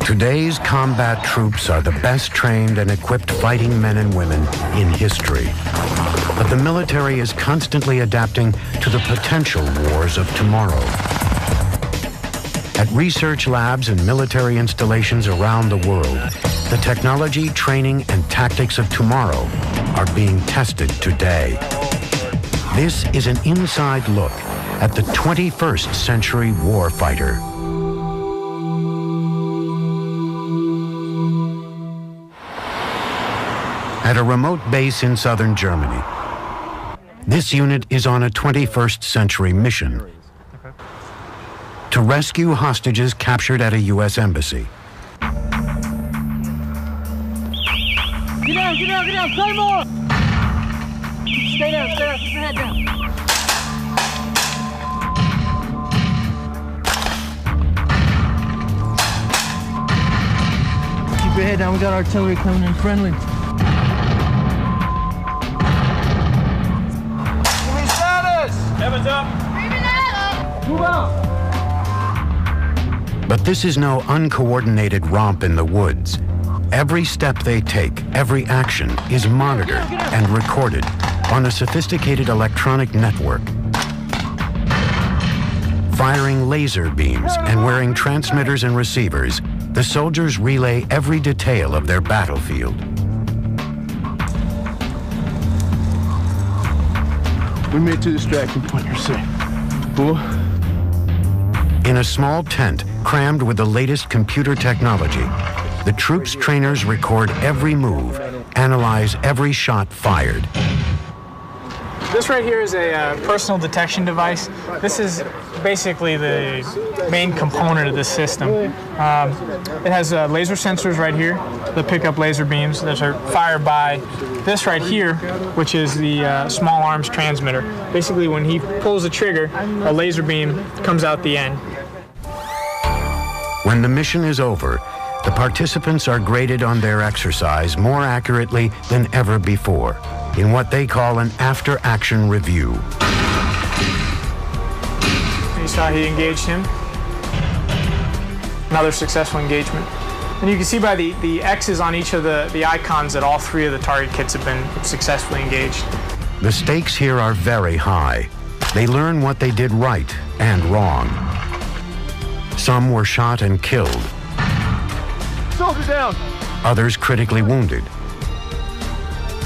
Today's combat troops are the best trained and equipped fighting men and women in history. But the military is constantly adapting to the potential wars of tomorrow. At research labs and military installations around the world, the technology, training, and tactics of tomorrow are being tested today. This is an inside look at the 21st century warfighter. At a remote base in southern Germany, this unit is on a 21st century mission to rescue hostages captured at a U.S. embassy. Get down, get down, get down, play more! Stay down, keep your head down. Keep your head down, we got artillery coming in friendly. Heavens up! Move out! But this is no uncoordinated romp in the woods. Every step they take, every action is monitored and recorded on a sophisticated electronic network. Firing laser beams and wearing transmitters and receivers, the soldiers relay every detail of their battlefield. We made to the distraction point, you're safe. Cool. In a small tent crammed with the latest computer technology, the troops' trainers record every move, analyze every shot fired. This right here is a personal detection device. This is basically the main component of this system. It has laser sensors right here that pick up laser beams that are fired by this right here, which is the small arms transmitter. Basically, when he pulls the trigger, a laser beam comes out the end. When the mission is over, the participants are graded on their exercise more accurately than ever before in what they call an after-action review. You saw he engaged him. Another successful engagement. And you can see by the X's on each of the icons that all three of the target kits have been successfully engaged. The stakes here are very high. They learn what they did right and wrong. Some were shot and killed. Soldier down! Others critically wounded.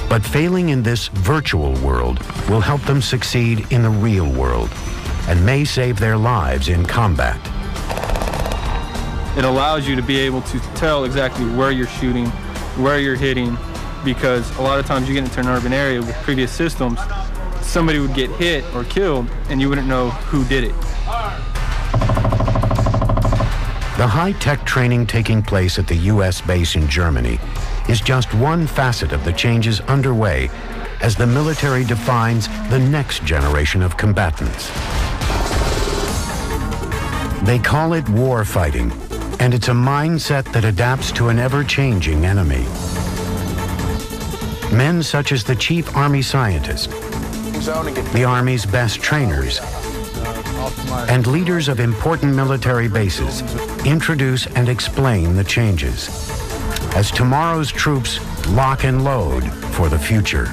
But failing in this virtual world will help them succeed in the real world and may save their lives in combat. It allows you to be able to tell exactly where you're shooting, where you're hitting, because a lot of times you get into an urban area with previous systems, somebody would get hit or killed and you wouldn't know who did it. The high-tech training taking place at the U.S. base in Germany is just one facet of the changes underway as the military defines the next generation of combatants. They call it war fighting, and it's a mindset that adapts to an ever-changing enemy. Men such as the chief Army scientist, the Army's best trainers, and leaders of important military bases introduce and explain the changes as tomorrow's troops lock and load for the future.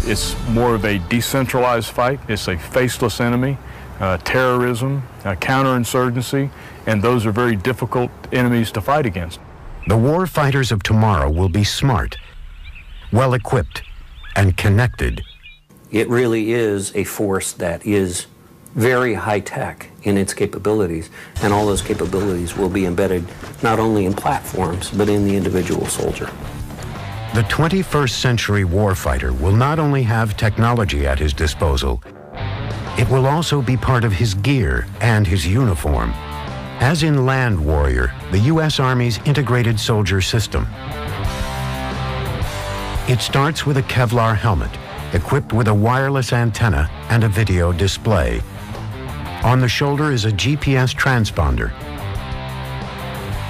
It's more of a decentralized fight. It's a faceless enemy, terrorism, counterinsurgency, and those are very difficult enemies to fight against. The war fighters of tomorrow will be smart, well-equipped, and connected. It really is a force that is very high-tech in its capabilities, and all those capabilities will be embedded not only in platforms, but in the individual soldier. The 21st century warfighter will not only have technology at his disposal, it will also be part of his gear and his uniform, as in Land Warrior, the U.S. Army's integrated soldier system. It starts with a Kevlar helmet, equipped with a wireless antenna and a video display. On the shoulder is a GPS transponder.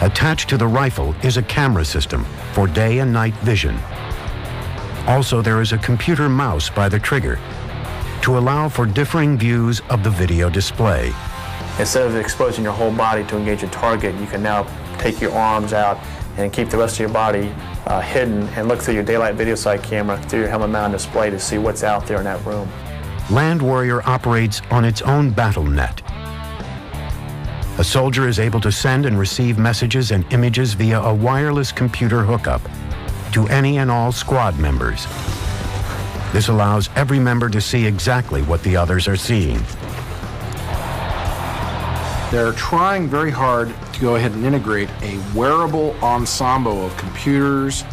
Attached to the rifle is a camera system for day and night vision. Also, there is a computer mouse by the trigger to allow for differing views of the video display. Instead of exposing your whole body to engage a target, you can now take your arms out and keep the rest of your body hidden and look through your daylight video sight camera through your helmet mount display to see what's out there in that room. Land Warrior operates on its own battle net. A soldier is able to send and receive messages and images via a wireless computer hookup to any and all squad members. This allows every member to see exactly what the others are seeing. They're trying very hard to go ahead and integrate a wearable ensemble of computers,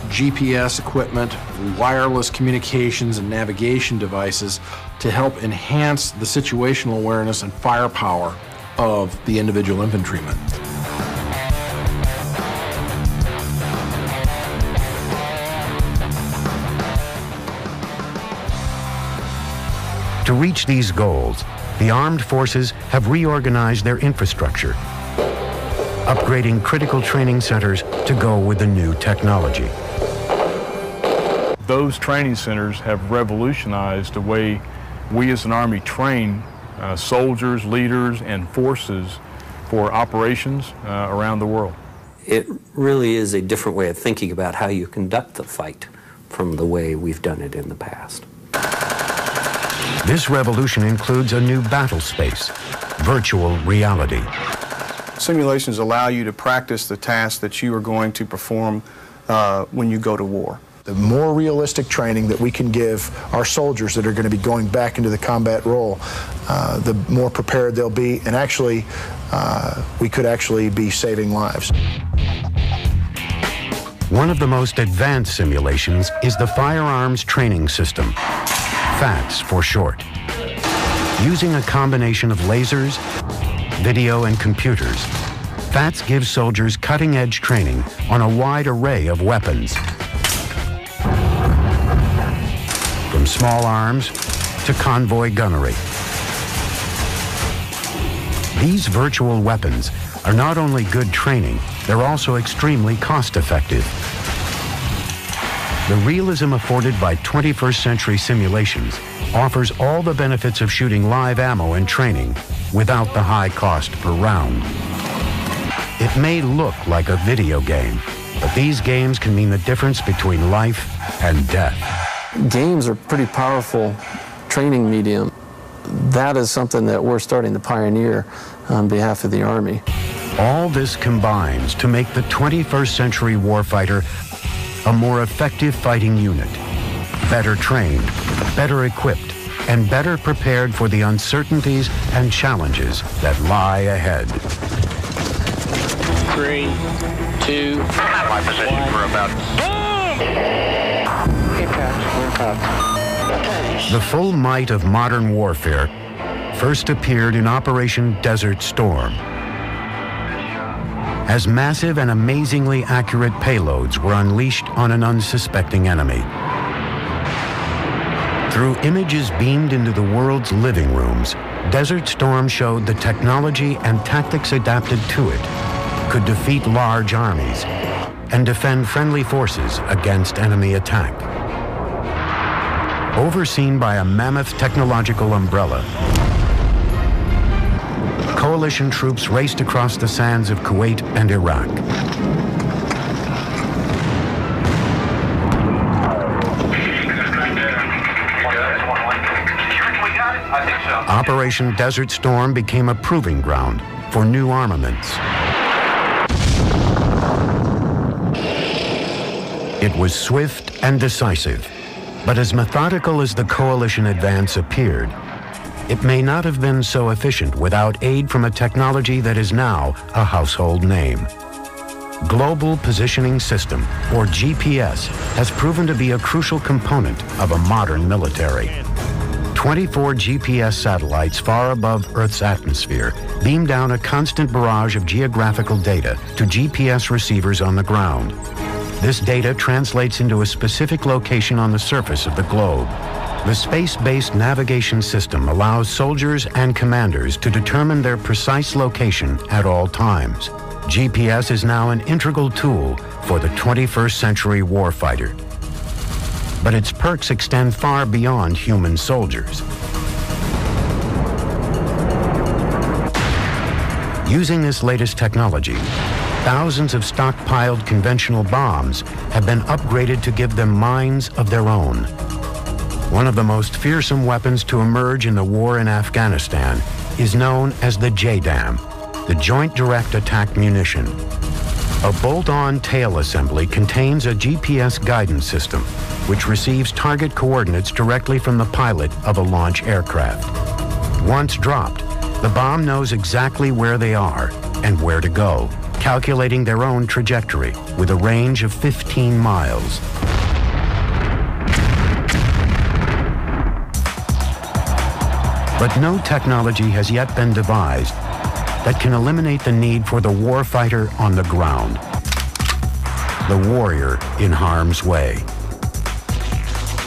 GPS equipment, wireless communications and navigation devices to help enhance the situational awareness and firepower of the individual infantryman. To reach these goals, the armed forces have reorganized their infrastructure, upgrading critical training centers to go with the new technology. Those training centers have revolutionized the way we as an Army train soldiers, leaders, and forces for operations around the world. It really is a different way of thinking about how you conduct the fight from the way we've done it in the past. This revolution includes a new battle space, virtual reality. Simulations allow you to practice the tasks that you are going to perform when you go to war. The more realistic training that we can give our soldiers that are going to be going back into the combat role, the more prepared they'll be, and actually, we could actually be saving lives. One of the most advanced simulations is the Firearms Training System, FATS for short. Using a combination of lasers, video, and computers, FATS gives soldiers cutting-edge training on a wide array of weapons, from small arms to convoy gunnery. These virtual weapons are not only good training, they're also extremely cost-effective. The realism afforded by 21st century simulations offers all the benefits of shooting live ammo in training without the high cost per round. It may look like a video game, but these games can mean the difference between life and death. Games are pretty powerful training medium. That is something that we're starting to pioneer on behalf of the Army. All this combines to make the 21st century warfighter a more effective fighting unit, better trained, better equipped, and better prepared for the uncertainties and challenges that lie ahead. 3, 2, my position for about. The full might of modern warfare first appeared in Operation Desert Storm, as massive and amazingly accurate payloads were unleashed on an unsuspecting enemy. Through images beamed into the world's living rooms, Desert Storm showed the technology and tactics adapted to it could defeat large armies and defend friendly forces against enemy attack. Overseen by a mammoth technological umbrella, coalition troops raced across the sands of Kuwait and Iraq. Operation Desert Storm became a proving ground for new armaments. It was swift and decisive, but as methodical as the coalition advance appeared, it may not have been so efficient without aid from a technology that is now a household name. Global Positioning System, or GPS, has proven to be a crucial component of a modern military. 24 GPS satellites far above Earth's atmosphere beam down a constant barrage of geographical data to GPS receivers on the ground. This data translates into a specific location on the surface of the globe. The space-based navigation system allows soldiers and commanders to determine their precise location at all times. GPS is now an integral tool for the 21st century warfighter. But its perks extend far beyond human soldiers. Using this latest technology, thousands of stockpiled conventional bombs have been upgraded to give them minds of their own. One of the most fearsome weapons to emerge in the war in Afghanistan is known as the JDAM, the Joint Direct Attack Munition. A bolt-on tail assembly contains a GPS guidance system, which receives target coordinates directly from the pilot of a launch aircraft. Once dropped, the bomb knows exactly where they are and where to go, calculating their own trajectory with a range of 15 miles. But no technology has yet been devised that can eliminate the need for the warfighter on the ground, the warrior in harm's way.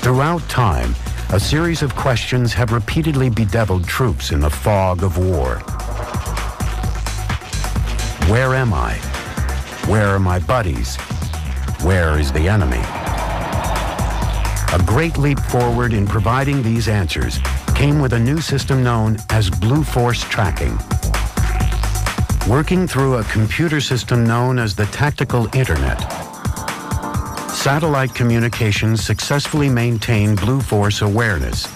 Throughout time, a series of questions have repeatedly bedeviled troops in the fog of war. Where am I? Where are my buddies? Where is the enemy? A great leap forward in providing these answers came with a new system known as Blue Force Tracking. Working through a computer system known as the Tactical Internet, satellite communications successfully maintain Blue Force awareness.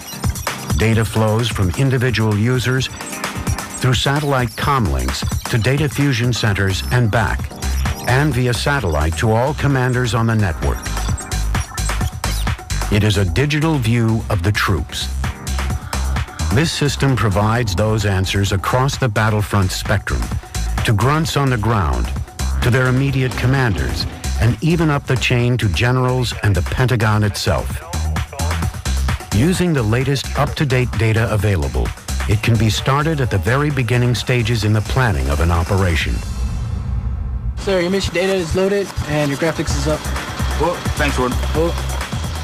Data flows from individual users through satellite comlinks to data fusion centers and back, and via satellite to all commanders on the network. It is a digital view of the troops. This system provides those answers across the battlefront spectrum, to grunts on the ground, to their immediate commanders, and even up the chain to generals and the Pentagon itself. Using the latest up-to-date data available, it can be started at the very beginning stages in the planning of an operation. Sir, your mission data is loaded and your graphics is up. Well, thanks, Gordon.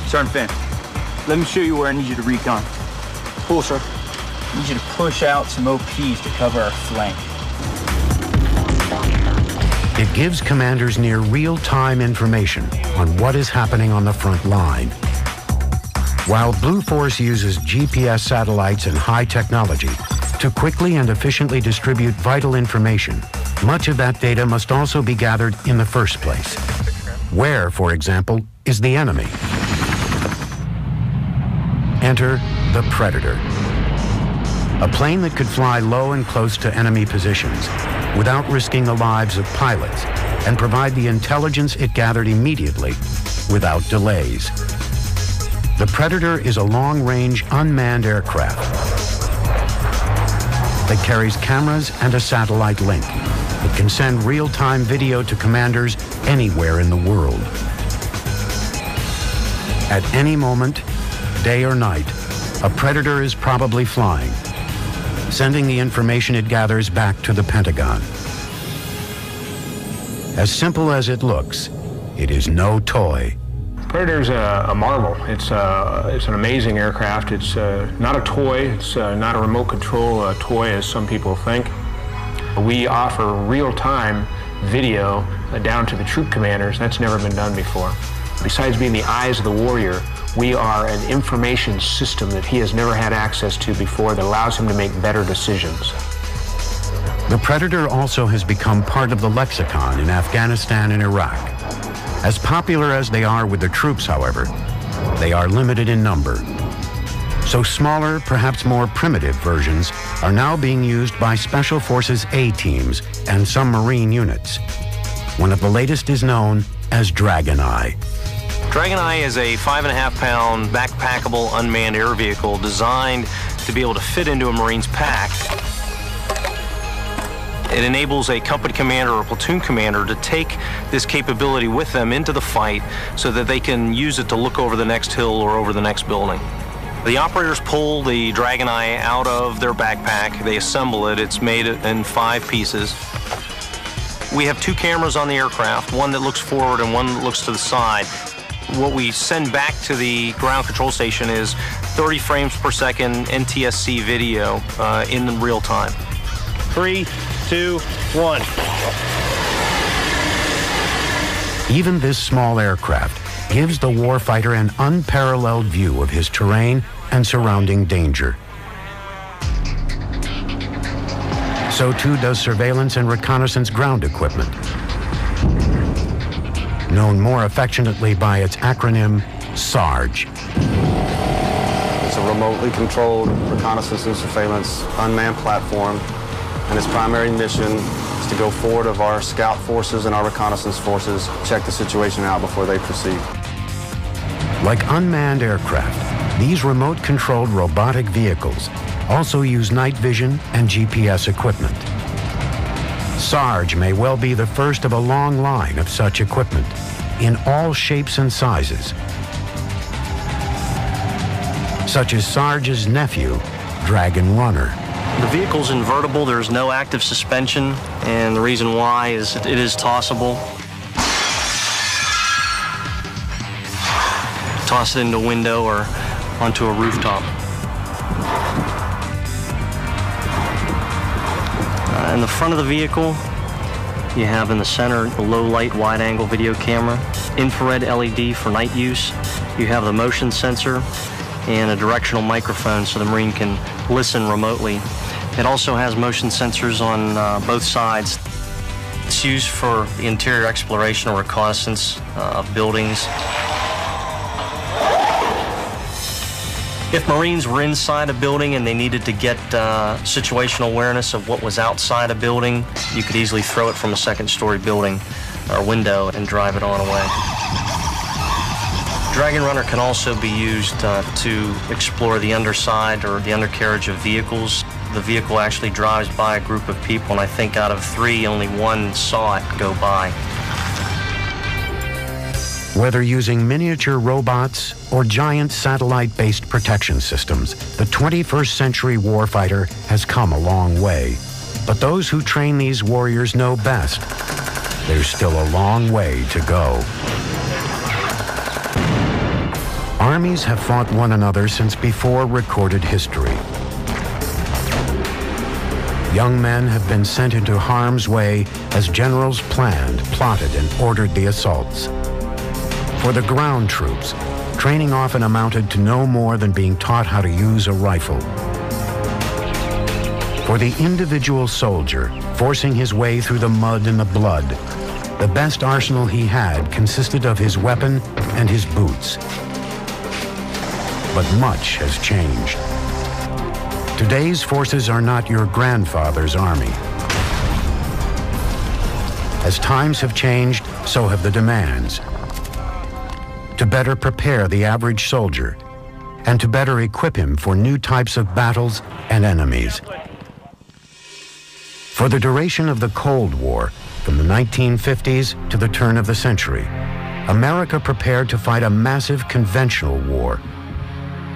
Sergeant Finn, let me show you where I need you to recon. Cool, sir. I need you to push out some OPs to cover our flank. It gives commanders near real-time information on what is happening on the front line. While Blue Force uses GPS satellites and high technology to quickly and efficiently distribute vital information, much of that data must also be gathered in the first place. Where, for example, is the enemy? Enter the Predator. A plane that could fly low and close to enemy positions without risking the lives of pilots and provide the intelligence it gathered immediately without delays. The Predator is a long-range unmanned aircraft that carries cameras and a satellite link. It can send real-time video to commanders anywhere in the world. At any moment, day or night, a Predator is probably flying, sending the information it gathers back to the Pentagon. As simple as it looks, it is no toy. Predator's a marvel. It's an amazing aircraft. It's not a toy. It's not a remote control toy as some people think. We offer real-time video down to the troop commanders. That's never been done before. Besides being the eyes of the warrior, we are an information system that he has never had access to before that allows him to make better decisions. The Predator also has become part of the lexicon in Afghanistan and Iraq. As popular as they are with the troops, however, they are limited in number. So smaller, perhaps more primitive versions are now being used by Special Forces A teams and some Marine units. One of the latest is known as Dragon Eye. Dragon Eye is a 5.5-pound backpackable unmanned air vehicle designed to be able to fit into a Marine's pack. It enables a company commander or platoon commander to take this capability with them into the fight so that they can use it to look over the next hill or over the next building. The operators pull the Dragon Eye out of their backpack, they assemble it, it's made in 5 pieces. We have 2 cameras on the aircraft, one that looks forward and one that looks to the side. What we send back to the ground control station is 30 frames per second NTSC video in real time. 3, 2, 1. Even this small aircraft gives the warfighter an unparalleled view of his terrain and surrounding danger. So too does surveillance and reconnaissance ground equipment, known more affectionately by its acronym SARG. It's a remotely controlled reconnaissance and surveillance unmanned platform, and its primary mission is to go forward of our scout forces and our reconnaissance forces, check the situation out before they proceed. Like unmanned aircraft, these remote-controlled robotic vehicles also use night vision and GPS equipment. SARG may well be the first of a long line of such equipment in all shapes and sizes, such as Sarge's nephew, Dragon Runner. The vehicle's invertible, there's no active suspension, and the reason why is it is tossable. Toss it into a window or onto a rooftop. In the front of the vehicle, you have in the center the low light wide angle video camera, infrared LED for night use. You have the motion sensor and a directional microphone so the Marine can listen remotely. It also has motion sensors on both sides. It's used for the interior exploration or reconnaissance of buildings. If Marines were inside a building and they needed to get situational awareness of what was outside a building, you could easily throw it from a second-story building or window and drive it on away. Dragon Runner can also be used to explore the underside or the undercarriage of vehicles. The vehicle actually drives by a group of people, and I think out of 3, only 1 saw it go by. Whether using miniature robots or giant satellite-based protection systems, the 21st century warfighter has come a long way. But those who train these warriors know best. There's still a long way to go. Armies have fought one another since before recorded history. Young men have been sent into harm's way as generals planned, plotted, and ordered the assaults. For the ground troops, training often amounted to no more than being taught how to use a rifle. For the individual soldier, forcing his way through the mud and the blood, the best arsenal he had consisted of his weapon and his boots. But much has changed. Today's forces are not your grandfather's army. As times have changed, so have the demands. To better prepare the average soldier and to better equip him for new types of battles and enemies. For the duration of the Cold War, from the 1950s to the turn of the century, America prepared to fight a massive conventional war,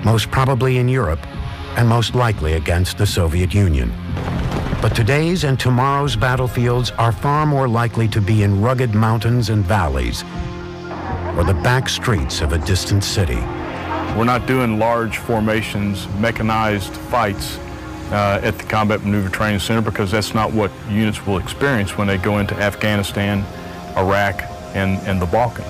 most probably in Europe and most likely against the Soviet Union. But today's and tomorrow's battlefields are far more likely to be in rugged mountains and valleys, or the back streets of a distant city. We're not doing large formations, mechanized fights at the Combat Maneuver Training Center because that's not what units will experience when they go into Afghanistan, Iraq, and the Balkans.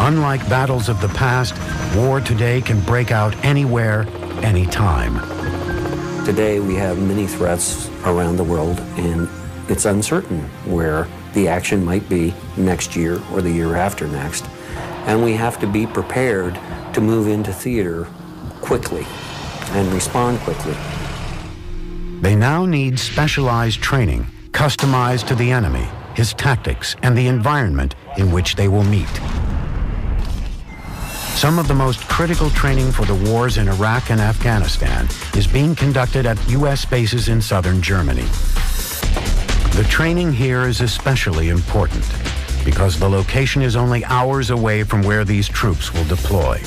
Unlike battles of the past, war today can break out anywhere, anytime. Today we have many threats around the world, and it's uncertain where the action might be next year or the year after next. And we have to be prepared to move into theater quickly and respond quickly. They now need specialized training, customized to the enemy, his tactics, and the environment in which they will meet. Some of the most critical training for the wars in Iraq and Afghanistan is being conducted at U.S. bases in southern Germany. The training here is especially important because the location is only hours away from where these troops will deploy.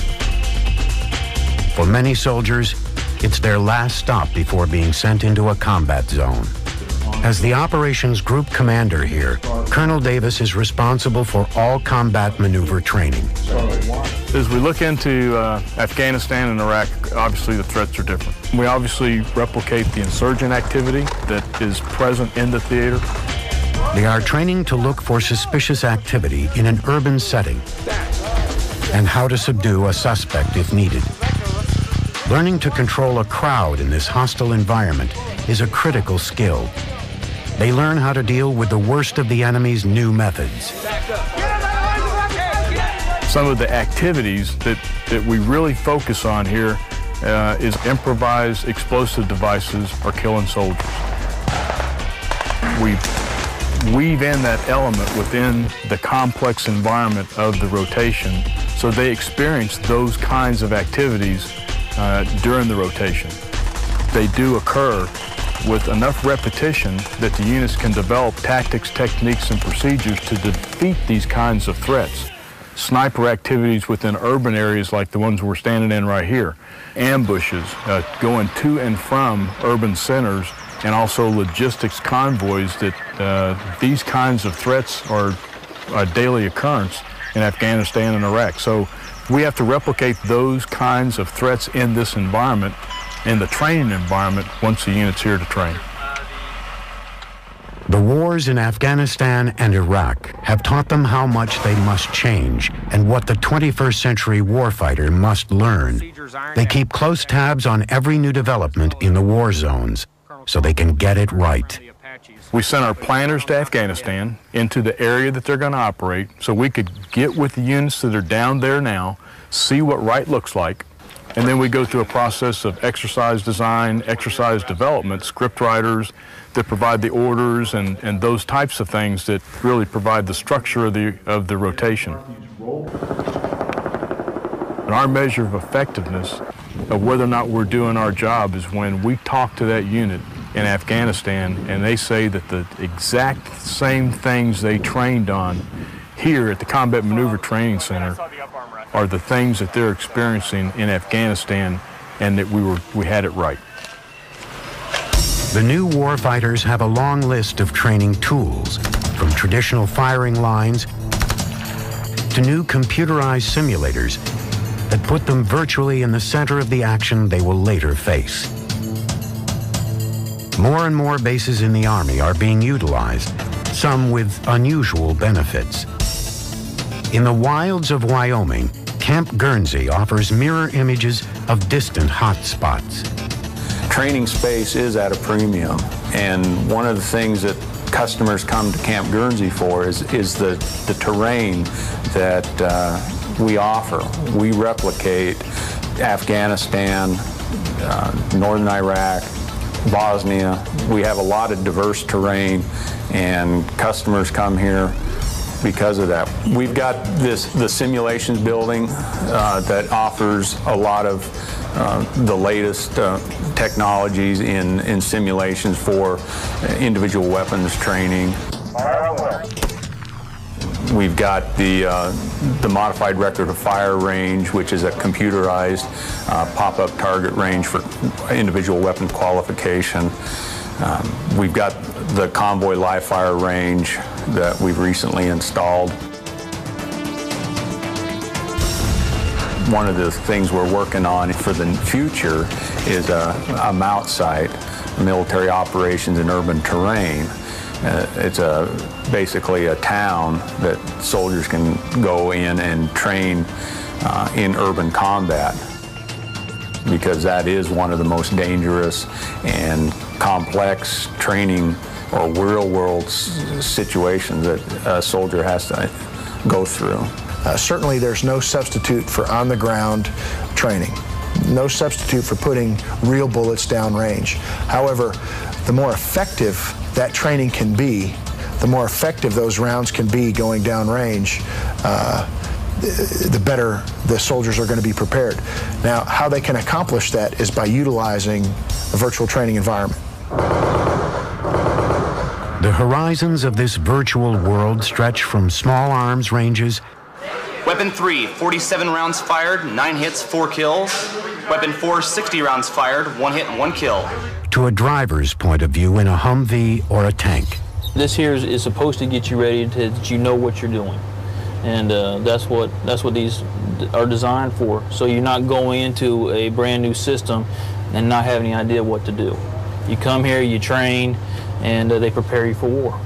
For many soldiers, it's their last stop before being sent into a combat zone. As the operations group commander here, Colonel Davis is responsible for all combat maneuver training. As we look into Afghanistan and Iraq, obviously the threats are different. We obviously replicate the insurgent activity that is present in the theater. They are training to look for suspicious activity in an urban setting and how to subdue a suspect if needed. Learning to control a crowd in this hostile environment is a critical skill. They learn how to deal with the worst of the enemy's new methods. Some of the activities that we really focus on here is improvised explosive devices or killing soldiers. We weave in that element within the complex environment of the rotation so they experience those kinds of activities during the rotation. They do occur with enough repetition that the units can develop tactics, techniques, and procedures to defeat these kinds of threats. Sniper activities within urban areas like the ones we're standing in right here, ambushes, going to and from urban centers, and also logistics convoys. That these kinds of threats are a daily occurrence in Afghanistan and Iraq. So we have to replicate those kinds of threats in this environment, in the training environment, once the unit's here to train. The wars in Afghanistan and Iraq have taught them how much they must change and what the 21st century warfighter must learn. They keep close tabs on every new development in the war zones so they can get it right. We sent our planners to Afghanistan into the area that they're going to operate so we could get with the units that are down there now, see what right looks like, and then we go through a process of exercise design, exercise development, script writers that provide the orders and those types of things that really provide the structure of the rotation. And our measure of effectiveness of whether or not we're doing our job is when we talk to that unit in Afghanistan and they say that the exact same things they trained on here at the Combat Maneuver Training Center are the things that they're experiencing in Afghanistan, and that we had it right. The new warfighters have a long list of training tools, from traditional firing lines to new computerized simulators that put them virtually in the center of the action they will later face. More and more bases in the Army are being utilized, some with unusual benefits. In the wilds of Wyoming, Camp Guernsey offers mirror images of distant hot spots. Training space is at a premium, and one of the things that customers come to Camp Guernsey for is the terrain that we offer. We replicate Afghanistan, northern Iraq, Bosnia. We have a lot of diverse terrain, and customers come here because of that. We've got the simulations building that offers a lot of the latest technologies in simulations for individual weapons training. We've got the modified record of fire range, which is a computerized pop-up target range for individual weapon qualification. We've got the convoy live fire range that we've recently installed. One of the things we're working on for the future is a MOUT site, military operations in urban terrain. It's basically a town that soldiers can go in and train in urban combat, because that is one of the most dangerous and complex training or real-world situations that a soldier has to go through. Certainly there's no substitute for on-the-ground training, no substitute for putting real bullets down range. However, the more effective that training can be, the more effective those rounds can be going down range, the better the soldiers are going to be prepared. Now, how they can accomplish that is by utilizing a virtual training environment. The horizons of this virtual world stretch from small arms ranges. Weapon 3, 47 rounds fired, 9 hits, 4 kills. Weapon 4, 60 rounds fired, 1 hit, 1 kill. To a driver's point of view in a Humvee or a tank. This here is supposed to get you ready that you know what you're doing. And that's what these are designed for. So you're not going into a brand new system and not having any idea what to do. You come here, you train, and they prepare you for war.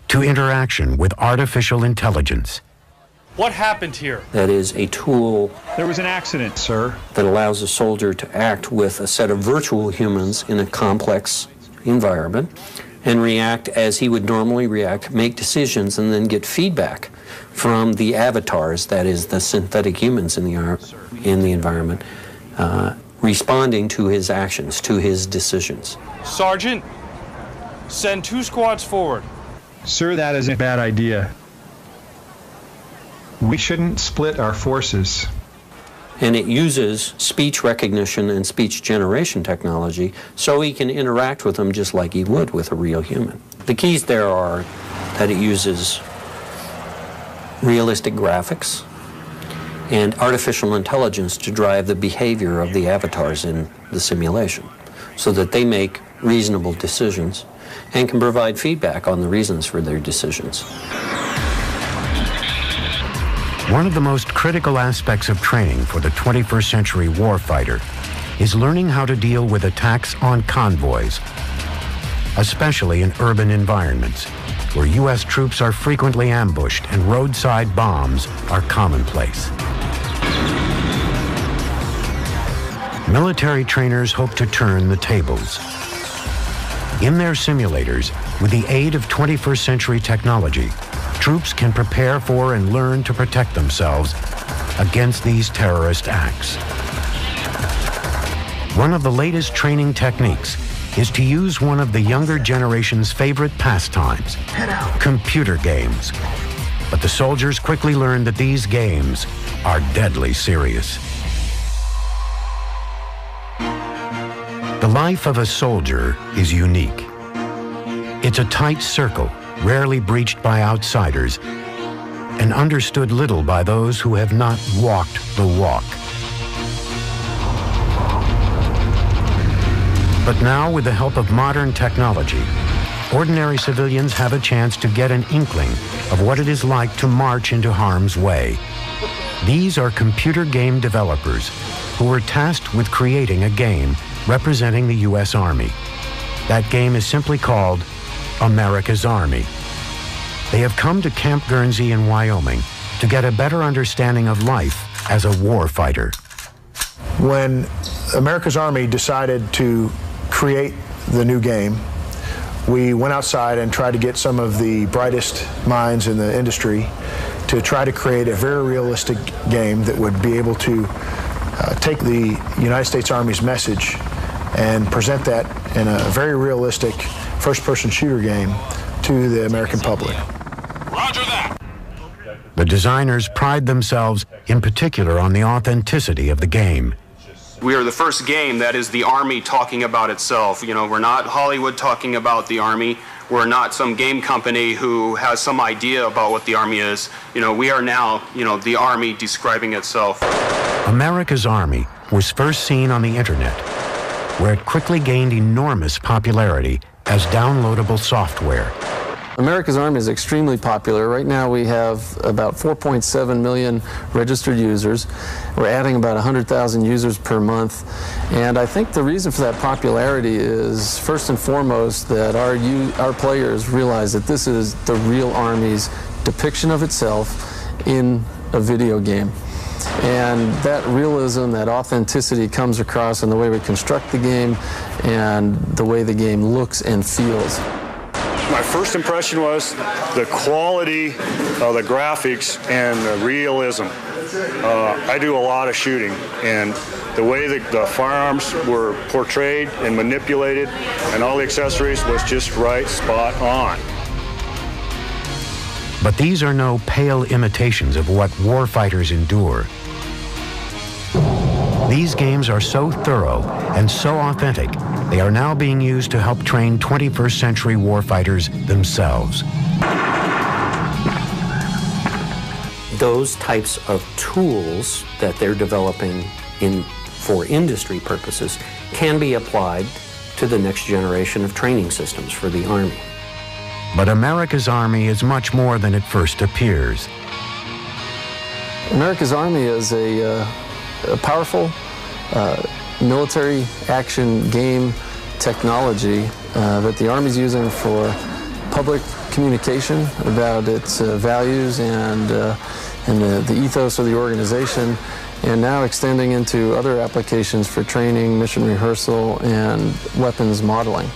To interaction with artificial intelligence. What happened here? That is a tool. There was an accident, sir. That allows a soldier to act with a set of virtual humans in a complex environment and react as he would normally react, make decisions, and then get feedback from the avatars, that is the synthetic humans in the environment, responding to his actions, to his decisions. Sergeant, send 2 squads forward. Sir, that is a bad idea. We shouldn't split our forces. And it uses speech recognition and speech generation technology so he can interact with them just like he would with a real human. The keys there are that it uses realistic graphics and artificial intelligence to drive the behavior of the avatars in the simulation so that they make reasonable decisions and can provide feedback on the reasons for their decisions. One of the most critical aspects of training for the 21st century warfighter is learning how to deal with attacks on convoys, especially in urban environments where U.S. troops are frequently ambushed and roadside bombs are commonplace. Military trainers hope to turn the tables. In their simulators, with the aid of 21st century technology, troops can prepare for and learn to protect themselves against these terrorist acts. One of the latest training techniques is to use one of the younger generation's favorite pastimes, computer games. But the soldiers quickly learn that these games are deadly serious. The life of a soldier is unique. It's a tight circle, rarely breached by outsiders, and understood little by those who have not walked the walk. But now, with the help of modern technology, ordinary civilians have a chance to get an inkling of what it is like to march into harm's way. These are computer game developers who were tasked with creating a game representing the U.S. Army. That game is simply called America's Army. They have come to Camp Guernsey in Wyoming to get a better understanding of life as a war fighter. When America's Army decided to create the new game, we went outside and tried to get some of the brightest minds in the industry to try to create a very realistic game that would be able to take the United States Army's message and present that in a very realistic first-person shooter game to the American public. Roger that. The designers pride themselves in particular on the authenticity of the game. We are the first game that is the Army talking about itself. You know, we're not Hollywood talking about the Army. We're not some game company who has some idea about what the Army is. You know, we are now, the Army describing itself. America's Army was first seen on the internet, where it quickly gained enormous popularity as downloadable software. America's Army is extremely popular. Right now we have about 4.7 million registered users. We're adding about 100,000 users per month. And I think the reason for that popularity is, first and foremost, that our players realize that this is the real Army's depiction of itself in a video game. And that realism, that authenticity comes across in the way we construct the game and the way the game looks and feels. My first impression was the quality of the graphics and the realism. I do a lot of shooting, and the way that the firearms were portrayed and manipulated and all the accessories was just right, spot on. But these are no pale imitations of what warfighters endure. These games are so thorough and so authentic, they are now being used to help train 21st century warfighters themselves. Those types of tools that they're developing for industry purposes can be applied to the next generation of training systems for the Army. But America's Army is much more than it first appears. America's Army is a powerful military action game technology that the Army's using for public communication about its values and and the ethos of the organization, and now extending into other applications for training, mission rehearsal, and weapons modeling.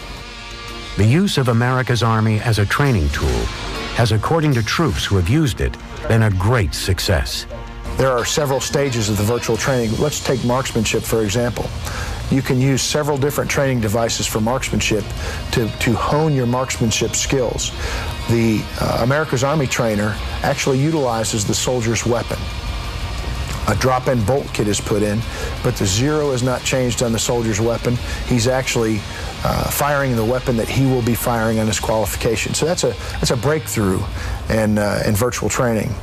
The use of America's Army as a training tool has, according to troops who have used it, been a great success. There are several stages of the virtual training. Let's take marksmanship, for example. You can use several different training devices for marksmanship to hone your marksmanship skills. The America's Army trainer actually utilizes the soldier's weapon. A drop-in bolt kit is put in, but the zero is not changed on the soldier's weapon. He's actually firing the weapon that he will be firing on his qualification. So that's a breakthrough in virtual training.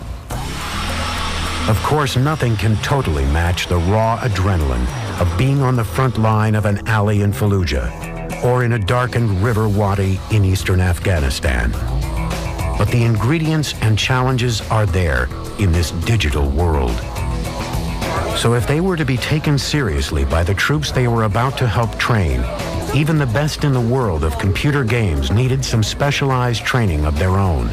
Of course, nothing can totally match the raw adrenaline of being on the front line of an alley in Fallujah or in a darkened river wadi in eastern Afghanistan. But the ingredients and challenges are there in this digital world. So if they were to be taken seriously by the troops they were about to help train, even the best in the world of computer games needed some specialized training of their own.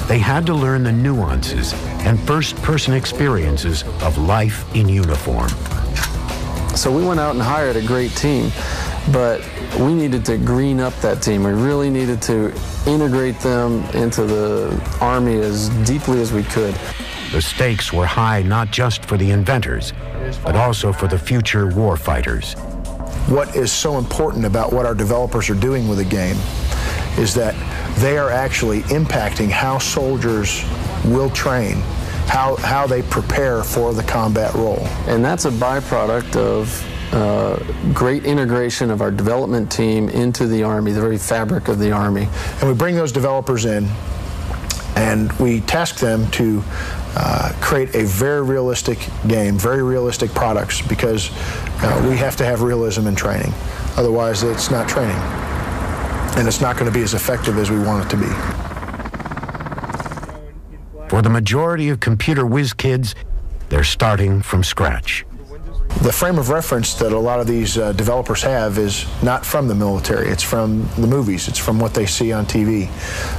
They had to learn the nuances and first-person experiences of life in uniform. So we went out and hired a great team, but we needed to green up that team. We really needed to integrate them into the Army as deeply as we could. The stakes were high not just for the inventors, but also for the future warfighters. What is so important about what our developers are doing with the game is that they are actually impacting how soldiers will train, how they prepare for the combat role. And that's a byproduct of great integration of our development team into the Army, the very fabric of the Army. And we bring those developers in and we task them to create a very realistic game, very realistic products, because we have to have realism in training. Otherwise, it's not training. And it's not going to be as effective as we want it to be. For the majority of computer whiz kids, they're starting from scratch. The frame of reference that a lot of these developers have is not from the military. It's from the movies. It's from what they see on TV.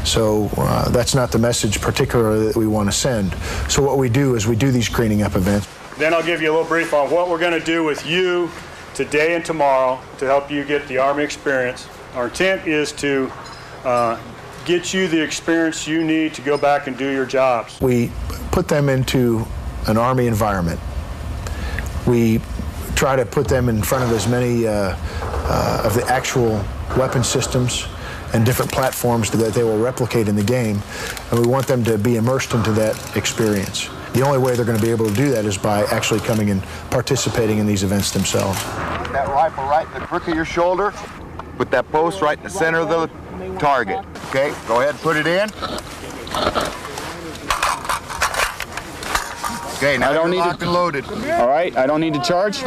So that's not the message particularly that we want to send. So what we do is we do these greening up events. Then I'll give you a little brief on what we're going to do with you today and tomorrow to help you get the Army experience. Our intent is to get you the experience you need to go back and do your jobs. We put them into an Army environment. We try to put them in front of as many of the actual weapon systems and different platforms that they will replicate in the game, and we want them to be immersed into that experience. The only way they're going to be able to do that is by actually coming and participating in these events themselves. Put that rifle right in the crook of your shoulder. Put that post right in the center of the target. Okay, go ahead and put it in. Okay, now you're locked and loaded. All right, I don't need to charge.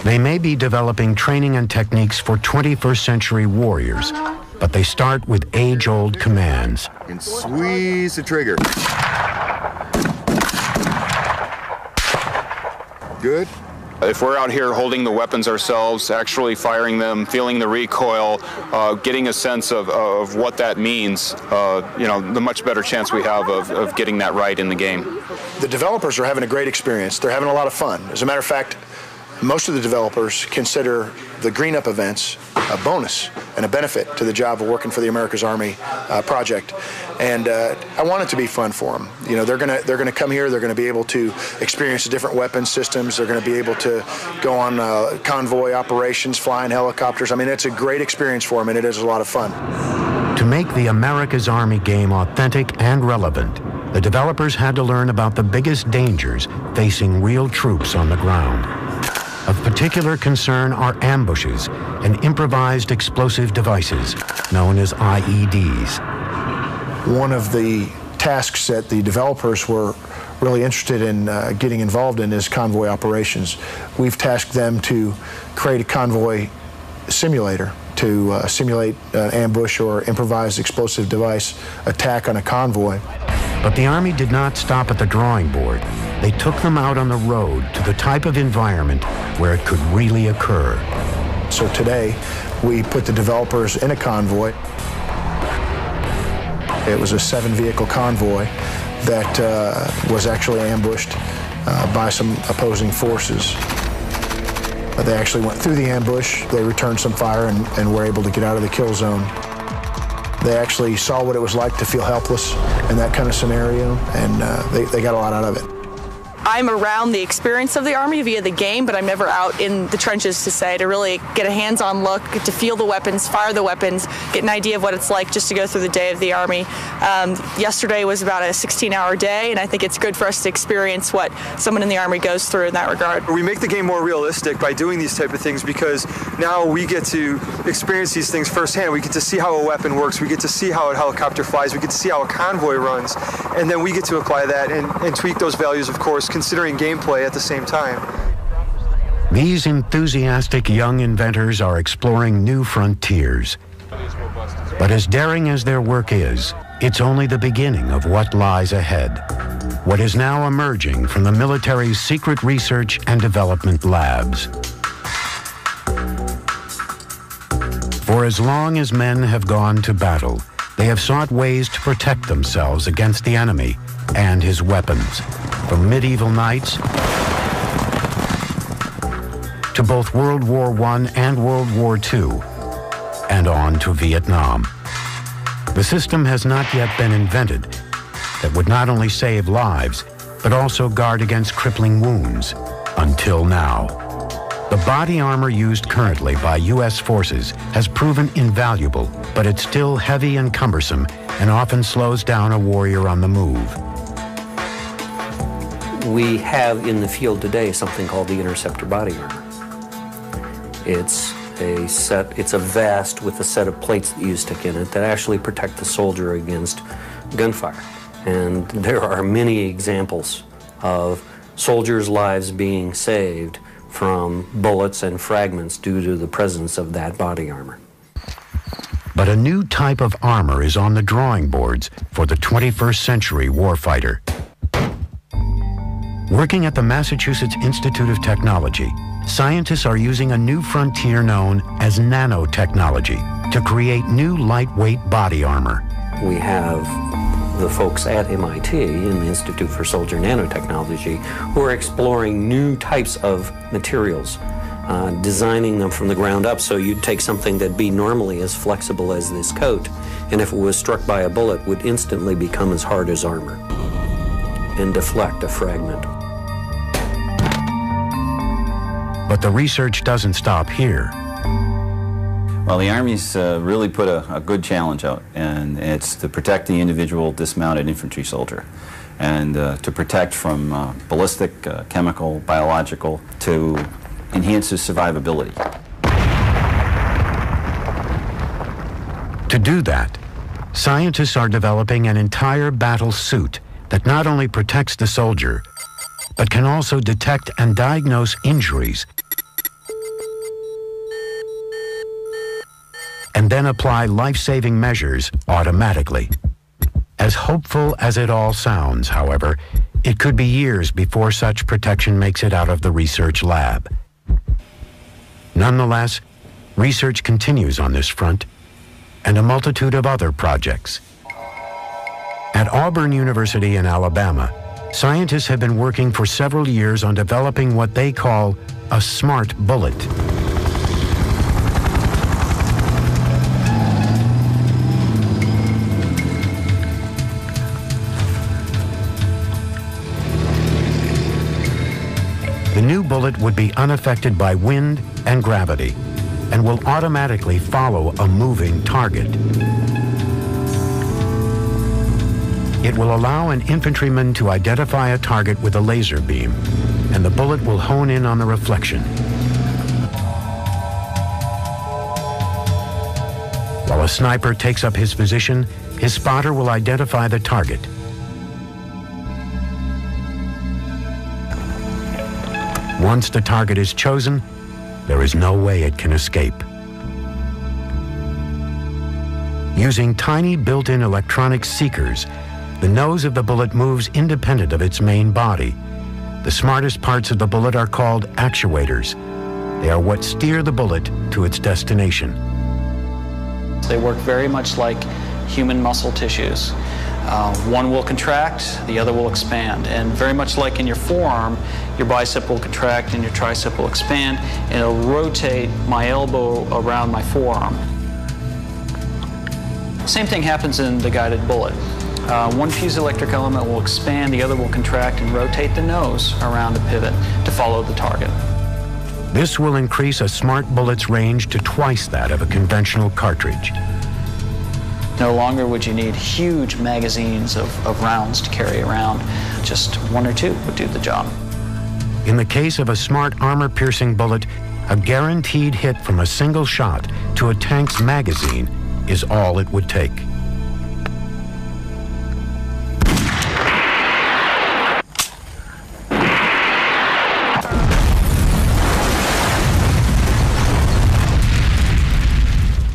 They may be developing training and techniques for 21st century warriors, but they start with age-old commands. And squeeze the trigger. Good. If we're out here holding the weapons ourselves, actually firing them, feeling the recoil, getting a sense of what that means, you know, the much better chance we have of getting that right in the game. The developers are having a great experience. They're having a lot of fun. As a matter of fact, most of the developers consider the green up events a bonus and a benefit to the job of working for the America's Army project. And I want it to be fun for them. You know, they're gonna come here. They're gonna be able to experience the different weapon systems. They're gonna be able to go on convoy operations, flying helicopters. I mean, it's a great experience for them, and it is a lot of fun. To make the America's Army game authentic and relevant, the developers had to learn about the biggest dangers facing real troops on the ground. Of particular concern are ambushes and improvised explosive devices, known as IEDs. One of the tasks that the developers were really interested in getting involved in is convoy operations. We've tasked them to create a convoy simulator to simulate an ambush or improvised explosive device attack on a convoy. But the Army did not stop at the drawing board. They took them out on the road to the type of environment where it could really occur. So today, we put the developers in a convoy. It was a 7-vehicle convoy that was actually ambushed by some opposing forces. They actually went through the ambush, they returned some fire and were able to get out of the kill zone. They actually saw what it was like to feel helpless in that kind of scenario, and they got a lot out of it. I'm around the experience of the Army via the game, but I'm never out in the trenches to really get a hands-on look, get to feel the weapons, fire the weapons, get an idea of what it's like just to go through the day of the Army. Yesterday was about a 16-hour day, and I think it's good for us to experience what someone in the Army goes through in that regard. We make the game more realistic by doing these type of things because now we get to experience these things firsthand. We get to see how a weapon works, we get to see how a helicopter flies, we get to see how a convoy runs, and then we get to apply that and tweak those values, of course, considering gameplay at the same time. These enthusiastic young inventors are exploring new frontiers. But as daring as their work is, it's only the beginning of what lies ahead. What is now emerging from the military's secret research and development labs. For as long as men have gone to battle, they have sought ways to protect themselves against the enemy and his weapons, from medieval knights to both World War I and World War II, and on to Vietnam. The system has not yet been invented that would not only save lives, but also guard against crippling wounds, until now. The body armor used currently by U.S. forces has proven invaluable, but it's still heavy and cumbersome and often slows down a warrior on the move. We have in the field today something called the interceptor body armor. It's a vest with a set of plates that you stick in it that actually protect the soldier against gunfire. And there are many examples of soldiers' lives being saved from bullets and fragments due to the presence of that body armor. But a new type of armor is on the drawing boards for the 21st century warfighter. Working at the Massachusetts Institute of Technology, scientists are using a new frontier known as nanotechnology to create new lightweight body armor. We have the folks at MIT in the Institute for Soldier Nanotechnology who are exploring new types of materials, designing them from the ground up. So you'd take something that'd be normally as flexible as this coat, and if it was struck by a bullet, would instantly become as hard as armor and deflect a fragment. But the research doesn't stop here. Well, the Army's really put a good challenge out, and it's to protect the individual dismounted infantry soldier, and to protect from ballistic, chemical, biological, to enhance his survivability. To do that, scientists are developing an entire battle suit that not only protects the soldier, but can also detect and diagnose injuries and then apply life-saving measures automatically. As hopeful as it all sounds, however, it could be years before such protection makes it out of the research lab. Nonetheless, research continues on this front, and a multitude of other projects. At Auburn University in Alabama, scientists have been working for several years on developing what they call a smart bullet. The new bullet would be unaffected by wind and gravity and will automatically follow a moving target. It will allow an infantryman to identify a target with a laser beam, and the bullet will hone in on the reflection. While a sniper takes up his position, his spotter will identify the target. Once the target is chosen, there is no way it can escape. Using tiny built-in electronic seekers, the nose of the bullet moves independent of its main body. The smartest parts of the bullet are called actuators. They are what steer the bullet to its destination. They work very much like human muscle tissues. One will contract, the other will expand. And very much like in your forearm, your bicep will contract and your tricep will expand, and it'll rotate my elbow around my forearm. Same thing happens in the guided bullet. One piezoelectric element will expand, the other will contract and rotate the nose around a pivot to follow the target. This will increase a smart bullet's range to twice that of a conventional cartridge. No longer would you need huge magazines of rounds to carry around. Just one or two would do the job. In the case of a smart armor-piercing bullet, a guaranteed hit from a single shot to a tank's magazine is all it would take.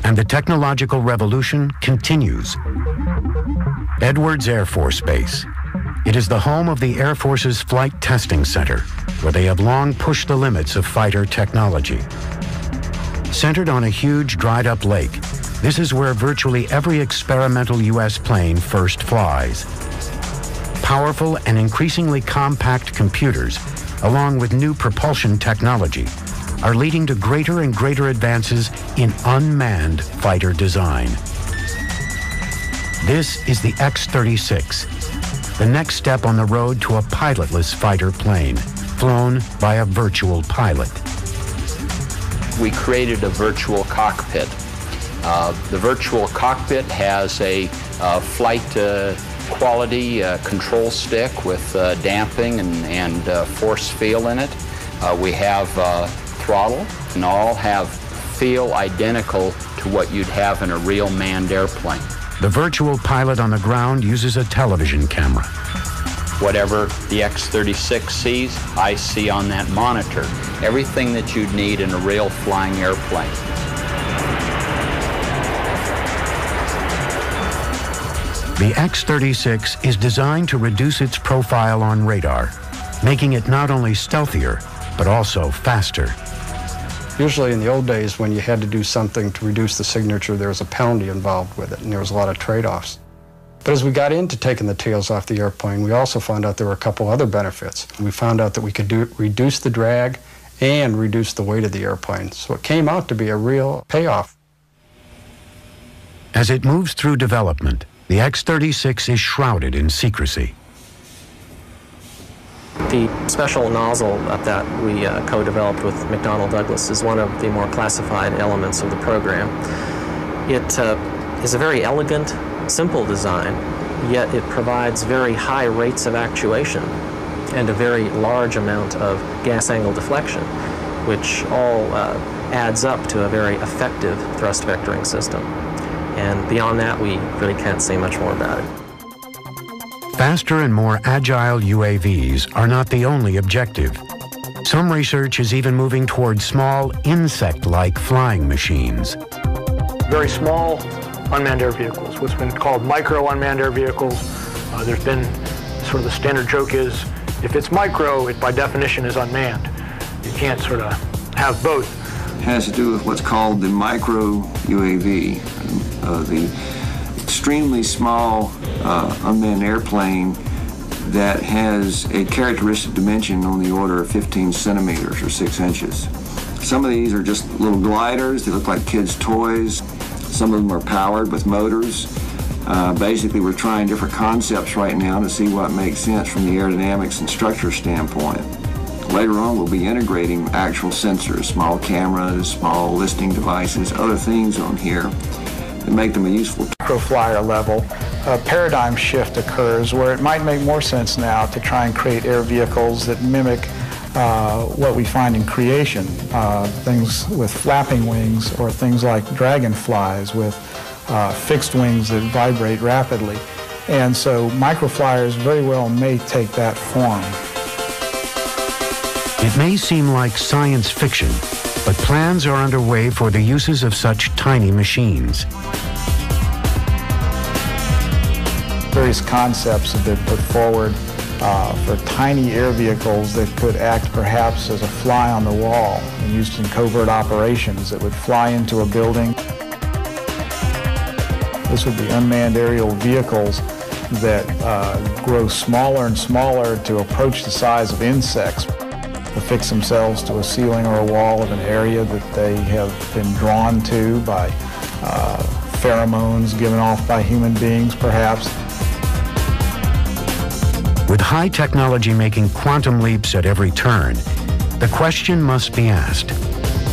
And the technological revolution continues. Edwards Air Force Base. It is the home of the Air Force's Flight Testing Center, where they have long pushed the limits of fighter technology. Centered on a huge dried-up lake, this is where virtually every experimental U.S. plane first flies. Powerful and increasingly compact computers, along with new propulsion technology, are leading to greater and greater advances in unmanned fighter design. This is the X-36, the next step on the road to a pilotless fighter plane, flown by a virtual pilot. We created a virtual cockpit. The virtual cockpit has a flight quality control stick with damping and force feel in it. We have throttle, and all have feel identical to what you'd have in a real manned airplane. The virtual pilot on the ground uses a television camera. Whatever the X-36 sees, I see on that monitor. Everything that you'd need in a real flying airplane. The X-36 is designed to reduce its profile on radar, making it not only stealthier, but also faster. Usually in the old days, when you had to do something to reduce the signature, there was a penalty involved with it, and there was a lot of trade-offs. But as we got into taking the tails off the airplane, we also found out there were a couple other benefits. We found out that we could reduce the drag and reduce the weight of the airplane. So it came out to be a real payoff. As it moves through development, the X-36 is shrouded in secrecy. The special nozzle that we co-developed with McDonnell Douglas is one of the more classified elements of the program. It is a very elegant, simple design, yet it provides very high rates of actuation and a very large amount of gas angle deflection, which all adds up to a very effective thrust vectoring system. And beyond that, we really can't say much more about it. Faster and more agile UAVs are not the only objective. Some research is even moving toward small insect-like flying machines. Very small unmanned air vehicles, what's been called micro unmanned air vehicles. There's been sort of the standard joke is, if it's micro, it by definition is unmanned. You can't sort of have both. It has to do with what's called the micro UAV, the extremely small unmanned airplane that has a characteristic dimension on the order of 15 centimeters or 6 inches. Some of these are just little gliders. They look like kids' toys. Some of them are powered with motors. Basically, we're trying different concepts right now to see what makes sense from the aerodynamics and structure standpoint. Later on, we'll be integrating actual sensors, small cameras, small listening devices, other things on here that make them a useful microflyer level. A paradigm shift occurs where it might make more sense now to try and create air vehicles that mimic what we find in creation, things with flapping wings or things like dragonflies with fixed wings that vibrate rapidly. And so microflyers very well may take that form. It may seem like science fiction, but plans are underway for the uses of such tiny machines. Various concepts have been put forward for tiny air vehicles that could act perhaps as a fly on the wall and used in covert operations that would fly into a building. This would be unmanned aerial vehicles that grow smaller and smaller to approach the size of insects, affix themselves to a ceiling or a wall of an area that they have been drawn to by pheromones given off by human beings, perhaps. With high technology making quantum leaps at every turn, the question must be asked,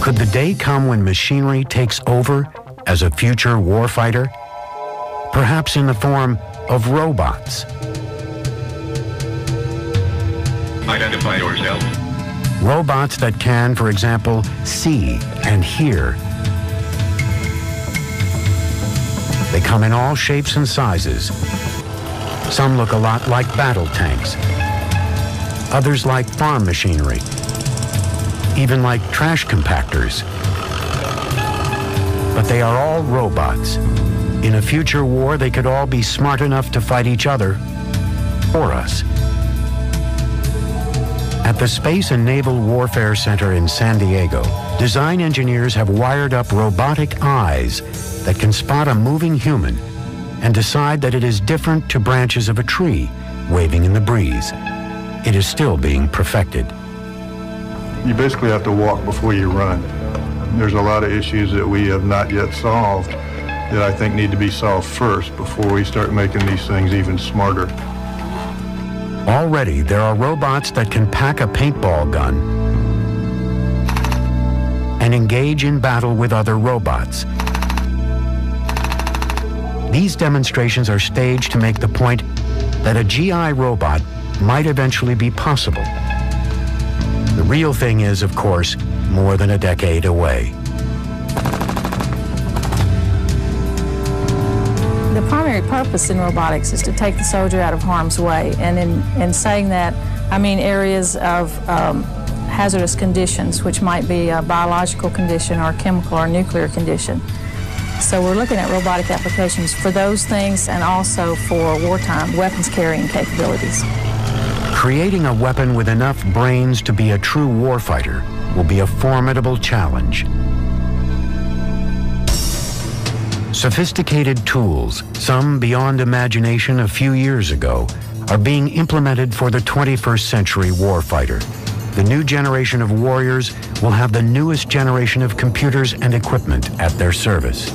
could the day come when machinery takes over as a future warfighter? Perhaps in the form of robots. Identify yourself. Robots that can, for example, see and hear. They come in all shapes and sizes. Some look a lot like battle tanks. Others like farm machinery. Even like trash compactors. But they are all robots. In a future war, they could all be smart enough to fight each other for us. At the Space and Naval Warfare Center in San Diego, design engineers have wired up robotic eyes that can spot a moving human and decide that it is different to branches of a tree waving in the breeze. It is still being perfected. You basically have to walk before you run. There's a lot of issues that we have not yet solved that I think need to be solved first before we start making these things even smarter. Already, there are robots that can pack a paintball gun and engage in battle with other robots. These demonstrations are staged to make the point that a GI robot might eventually be possible. The real thing is, of course, more than a decade away. The primary purpose in robotics is to take the soldier out of harm's way. And in saying that, I mean areas of hazardous conditions, which might be a biological condition or a chemical or nuclear condition. So we're looking at robotic applications for those things and also for wartime weapons carrying capabilities. Creating a weapon with enough brains to be a true warfighter will be a formidable challenge. Sophisticated tools, some beyond imagination a few years ago, are being implemented for the 21st century warfighter. The new generation of warriors will have the newest generation of computers and equipment at their service.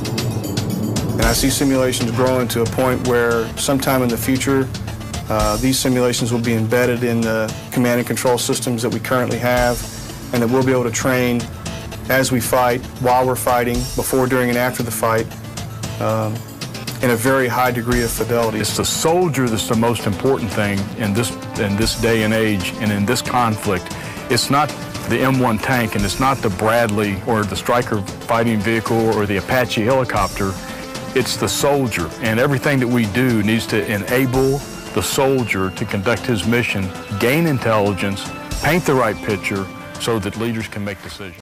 And I see simulations growing to a point where sometime in the future, these simulations will be embedded in the command and control systems that we currently have, and that we'll be able to train as we fight, while we're fighting, before, during, and after the fight, in a very high degree of fidelity. It's the soldier that's the most important thing in this day and age and in this conflict. It's not the M1 tank, and it's not the Bradley or the Stryker fighting vehicle or the Apache helicopter. It's the soldier, and everything that we do needs to enable the soldier to conduct his mission, gain intelligence, paint the right picture so that leaders can make decisions.